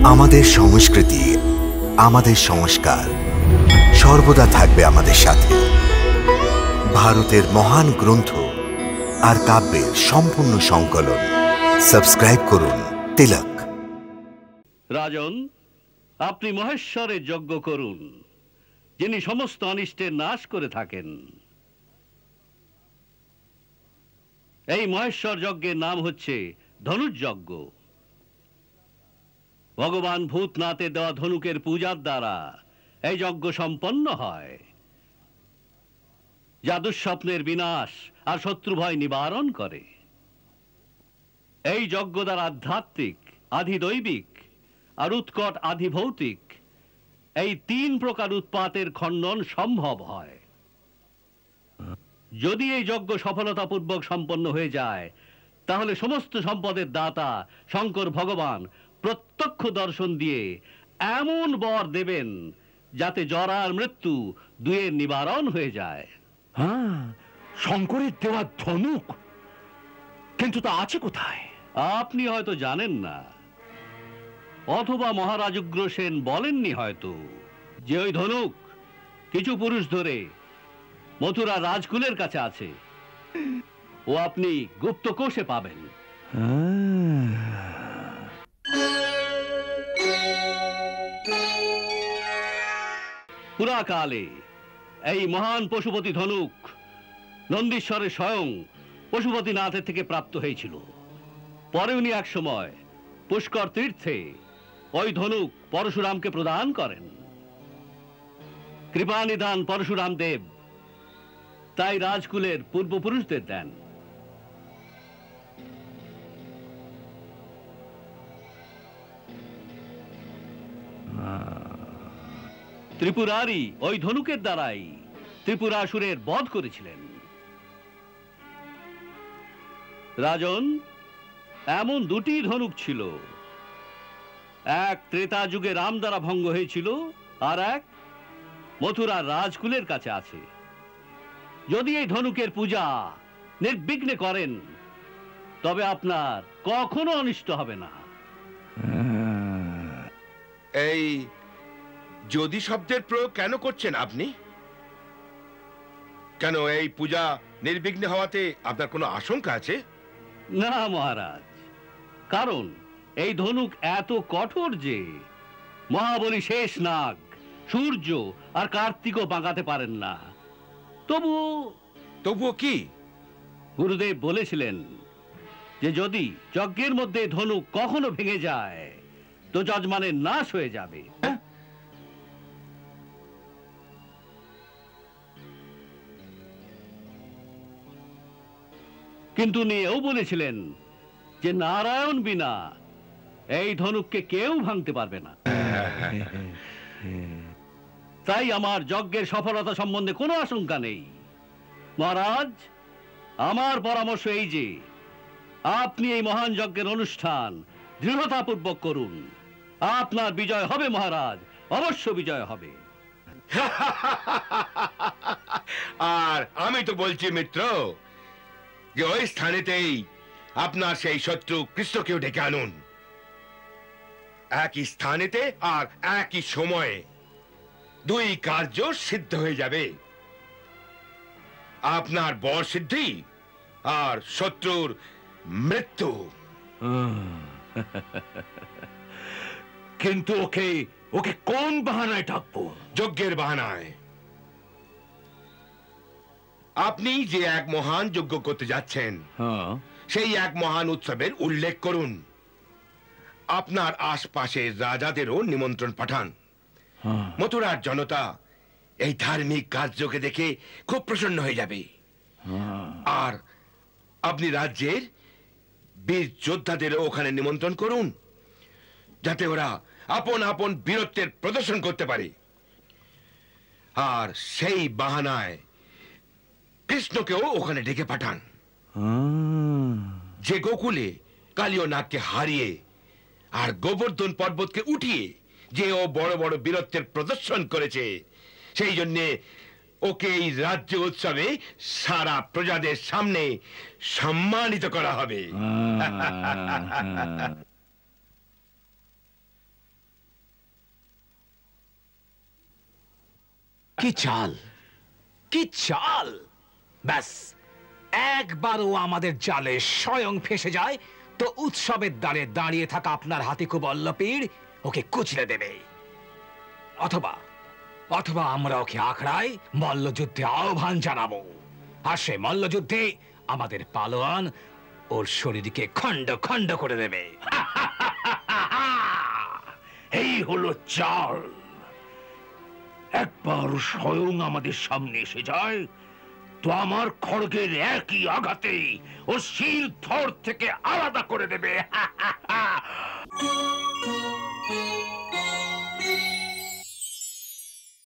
আমাদের সংস্কৃতি, আমাদের সংস্কার সর্বদা থাকবে আমাদের সাথে। ভারতের মহান গ্রন্থ আর কাব্যের সম্পূর্ণ সংকলন। সাবস্ক্রাইব করুন তিলক। রাজন, আপনি মহেশ্বরের যজ্ঞ করুন, যিনি সমস্ত অনিষ্টের নাশ করে থাকেন। এই মহেশ্বর যজ্ঞের নাম হচ্ছে ধনুর্যজ্ঞ। ভগবান ভূতনাথের দেওয়া ধনুকের পূজার দ্বারা এই যজ্ঞ সম্পন্ন হয়, যা দুঃস্বপ্নের বিনাশ আর শত্রু ভয় নিবারণ করে। এই যজ্ঞ দ্বারা আধ্যাত্মিক, আধিদৈবিক আর উৎকট আধিভৌতিক এই তিন প্রকার উৎপাতের খণ্ডন সম্ভব হয়। যদি এই যজ্ঞ সফলতাপূর্বক সম্পন্ন হয়ে যায়, তাহলে সমস্ত সম্পদের দাতা শঙ্কর ভগবান প্রত্যক্ষ দর্শন দিয়ে এমন বর দেবেন যাতে জরার মৃত্যু দুয়ের নিবারণ হয়ে যায়। হ্যাঁ, শঙ্করের দেওয়া ধনুক, কিন্তু তা আছে কোথায়? আপনি হয়তো জানেন না, অথবা মহারাজ উগ্রসেন বলেননি হয়তো, যে ওই ধনুক কিছু পুরুষ ধরে মথুরা রাজকুলের কাছে আছে। ও আপনি গুপ্ত কোষে পাবেন। পুরাকালে এই মহান পশুপতি ধনুক নন্দীশ্বরের স্বয়ং পশুপতিনাথের থেকে প্রাপ্ত হয়েছিল। পরে উনি এক সময় পুষ্কর তীর্থে ওই ধনুক পরশুরামকে প্রদান করেন। কৃপানিধান পরশুরাম দেব তাই রাজকুলের পূর্বপুরুষদের দেন। ত্রিপুরারি ওই ধনুকের দ্বারাই ত্রিপুরাসুরের বধ করেছিলেন। রাজন, এমন দুটি ধনুক ছিল, এক ত্রেতা যুগে রাম দ্বারা ভঙ্গ হয়েছিল, আর এক মথুরা রাজকুলের কাছে আছে। যদি এই ধনুকের পূজা নির্বিঘ্নে করেন, তবে আপনার কখনো অনিষ্ট হবে না। এই যদি শব্দের প্রয়োগ কেন করছেন আপনি? কেন এই পূজা নির্বিঘ্নে হওয়াতে আপনার কোনো আশঙ্কা আছে? না মহারাজ, কারণ এই ধনুক এত কঠোর যে মহাবলী শেষ নাগ, সূর্য আর কার্তিকও বাঁকাতে পারেন না। তবুও কি? গুরুদেব বলেছিলেন যে যদি যজ্ঞের মধ্যে ধনুক কখনো ভেঙে যায়, তো যজমানের নাশ হয়ে যাবে। কিন্তু উনি এও বলেছিলেন যে নারায়ণ বিনা এই ধনুককে কেউ ভাঙতে পারবে না। তাই আমার যজ্ঞের সফলতা সম্বন্ধে কোনো আশঙ্কা নেই। মহারাজ, আমার পরামর্শ এই যে আপনি এই মহান যজ্ঞের অনুষ্ঠান দৃঢ়তাপূর্বক করুন। আপনার বিজয় হবে মহারাজ, অবশ্য বিজয় হবে। আর আমি তো বলছি মিত্র, যে ওই স্থানেতেই আপনার সেই শত্রু কৃষ্ণকেও ডেকে আনুন। একই স্থানেতে আর একই সময়ে দুই কার্য সিদ্ধ হয়ে যাবে, আপনার বর সিদ্ধি আর শত্রুর মৃত্যু। কিন্তু ওকে ওকে কোন বাহানায় ডাকবো? যজ্ঞের বাহানায়। আপনি যে এক মহান যজ্ঞ করতে যাচ্ছেন, সেই এক মহান উৎসবের উল্লেখ করুন। আপনার আশপাশের রাজাদেরও নিমন্ত্রণ পাঠান। মথুরার জনতা এই ধার্মিক কার্যকে দেখে খুব প্রসন্ন হয়ে যাবে। আর আপনি রাজ্যের বীর যোদ্ধাদেরও ওখানে নিমন্ত্রণ করুন, যাতে ওরা আপন আপন বীরত্বের প্রদর্শন করতে পারে। আর সেই বাহানায় কৃষ্ণকেও ওখানে ডেকে পাঠান, যে গোকুলে কালীয় নাগকে হারিয়ে আর গোবর্ধন পর্বতকে উঠিয়ে যে ও বড় বড় বীরত্বের প্রদর্শন করেছে, সেই জন্যে ওকে এই রাজ্য উৎসবে সারা প্রজাদের সামনে সম্মানিত করা হবে। কি চাল, কি চাল! ব্যাস একবারও আমাদের জালে স্বয়ং ফেসে যায় তো উৎসবের দ্বারে দাঁড়িয়ে থাকা আপনার হাতিকুবল্লপীর ওকে কুচলে দেবে। অথবা অথবা আমরা ওকে আখড়ায় মল্লযুদ্ধে আহ্বান জানাবো, আর সে মল্লযুদ্ধে আমাদের পালোয়ান ওর শরীরকে খণ্ড খণ্ড করে দেবে। এই হলো চাল। একবার স্বয়ং আমাদের সামনে এসে যায় তো আমার খড়গের একই আঘাতে ও শির ধর থেকে আলাদা করে দেবে।